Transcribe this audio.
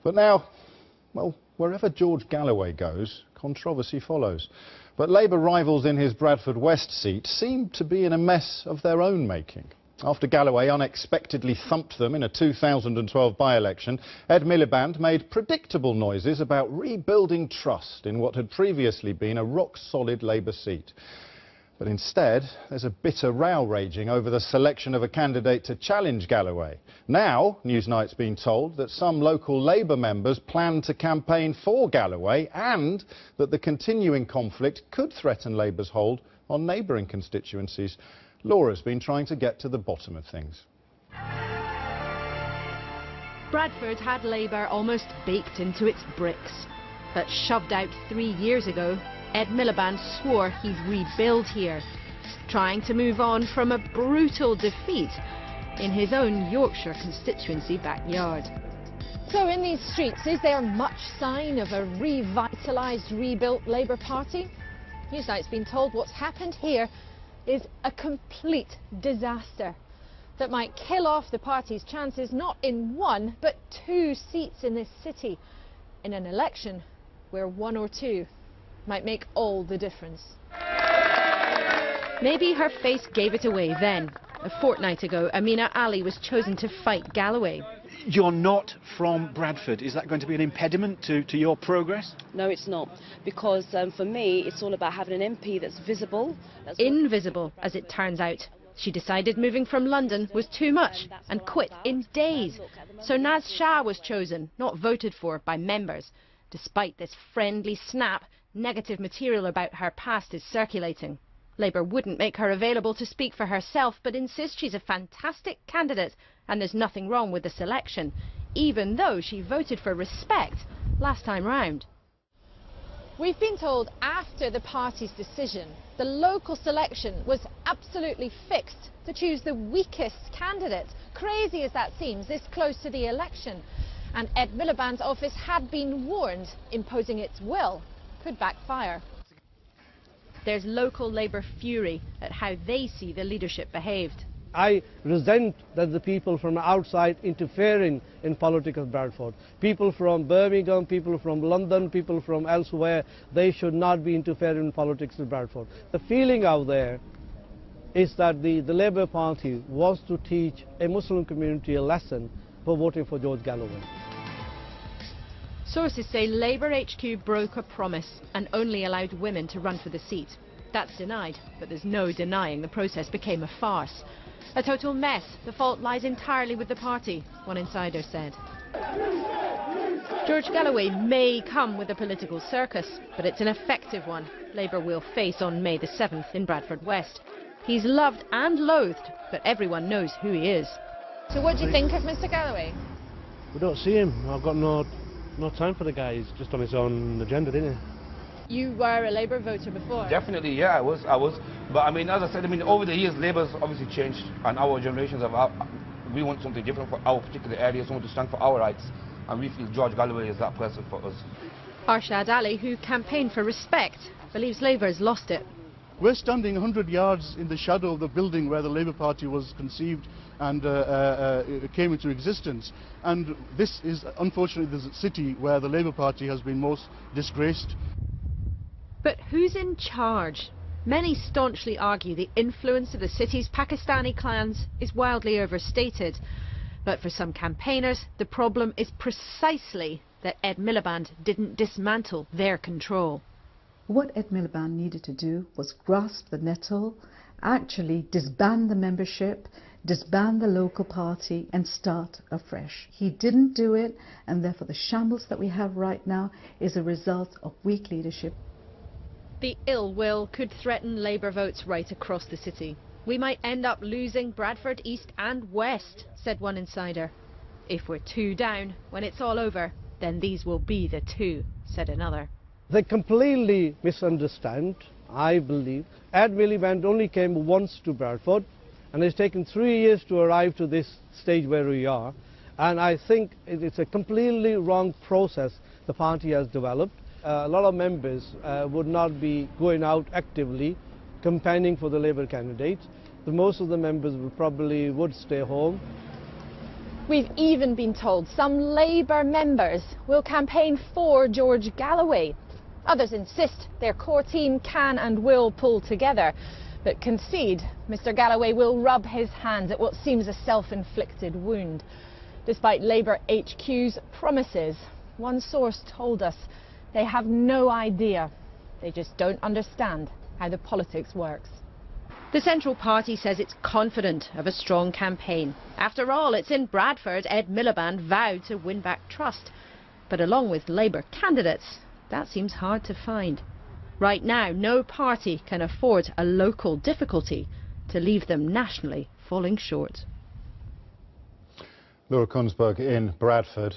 But now, well, wherever George Galloway goes, controversy follows. But Labour rivals in his Bradford West seat seem to be in a mess of their own making. After Galloway unexpectedly thumped them in a 2012 by-election, Ed Miliband made predictable noises about rebuilding trust in what had previously been a rock-solid Labour seat. But instead, there's a bitter row raging over the selection of a candidate to challenge Galloway. Now, Newsnight's been told that some local Labour members plan to campaign for Galloway and that the continuing conflict could threaten Labour's hold on neighbouring constituencies. Laura's been trying to get to the bottom of things. Bradford had Labour almost baked into its bricks. But shoved out 3 years ago, Ed Miliband swore he'd rebuild here, trying to move on from a brutal defeat in his own Yorkshire constituency backyard. So in these streets, is there much sign of a revitalised, rebuilt Labour Party? Newsnight's been told what's happened here is a complete disaster that might kill off the party's chances not in 1 but 2 seats in this city in an election where 1 or 2 might make all the difference. Maybe her face gave it away then. A fortnight ago, Amina Ali was chosen to fight Galloway. You're not from Bradford. Is that going to be an impediment to your progress? No, it's not. Because for me, it's all about having an MP that's visible. Invisible, as it turns out. She decided moving from London was too much and quit in days. So Naz Shah was chosen, not voted for by members. Despite this friendly snap, negative material about her past is circulating. Labour wouldn't make her available to speak for herself, but insists she's a fantastic candidate and there's nothing wrong with the selection, even though she voted for respect last time round. We've been told after the party's decision, the local selection was absolutely fixed to choose the weakest candidate. Crazy as that seems, this close to the election. And Ed Miliband's office had been warned imposing its will could backfire. There's local Labour fury at how they see the leadership behaved. I resent that the people from outside interfering in politics of Bradford. People from Birmingham, people from London, people from elsewhere, they should not be interfering in politics of Bradford. The feeling out there is that the Labour Party wants to teach a Muslim community a lesson for voting for George Galloway. Sources say Labour HQ broke a promise and only allowed women to run for the seat. That's denied, but there's no denying the process became a farce. A total mess. The fault lies entirely with the party, one insider said. George Galloway may come with a political circus, but it's an effective one. Labour will face on May the 7th in Bradford West. He's loved and loathed, but everyone knows who he is. So what do you think of Mr Galloway? We don't see him. I've got no time for the guy. He's just on his own agenda, didn't he? You were a Labour voter before. Definitely, yeah, I was. But I mean, as I said, I mean, over the years, Labour's obviously changed, and our generations we want something different for our particular area, someone to stand for our rights, and we feel George Galloway is that person for us. Arshad Ali, who campaigned for respect, believes Labour's lost it. We're standing 100 yards in the shadow of the building where the Labour Party was conceived and came into existence. And this is, unfortunately, the city where the Labour Party has been most disgraced. But who's in charge? Many staunchly argue the influence of the city's Pakistani clans is wildly overstated. But for some campaigners, the problem is precisely that Ed Miliband didn't dismantle their control. What Ed Miliband needed to do was grasp the nettle, actually disband the membership, disband the local party and start afresh. He didn't do it, and therefore the shambles that we have right now is a result of weak leadership. The ill will could threaten Labour votes right across the city. We might end up losing Bradford East and West, said one insider. If we're 2 down, when it's all over, then these will be the 2, said another. They completely misunderstand, I believe. Ed Miliband only came once to Bradford, and it's taken 3 years to arrive to this stage where we are. And I think it's a completely wrong process the party has developed. A lot of members would not be going out actively campaigning for the Labour candidates. Most of the members would stay home. We've even been told some Labour members will campaign for George Galloway. Others insist their core team can and will pull together, but concede Mr Galloway will rub his hands at what seems a self-inflicted wound. Despite Labour HQ's promises, one source told us they have no idea. They just don't understand how the politics works. The Central Party says it's confident of a strong campaign. After all, it's in Bradford Ed Miliband vowed to win back trust. But along with Labour candidates, that seems hard to find. Right now, no party can afford a local difficulty to leave them nationally falling short. Laura Kunsberg in Bradford.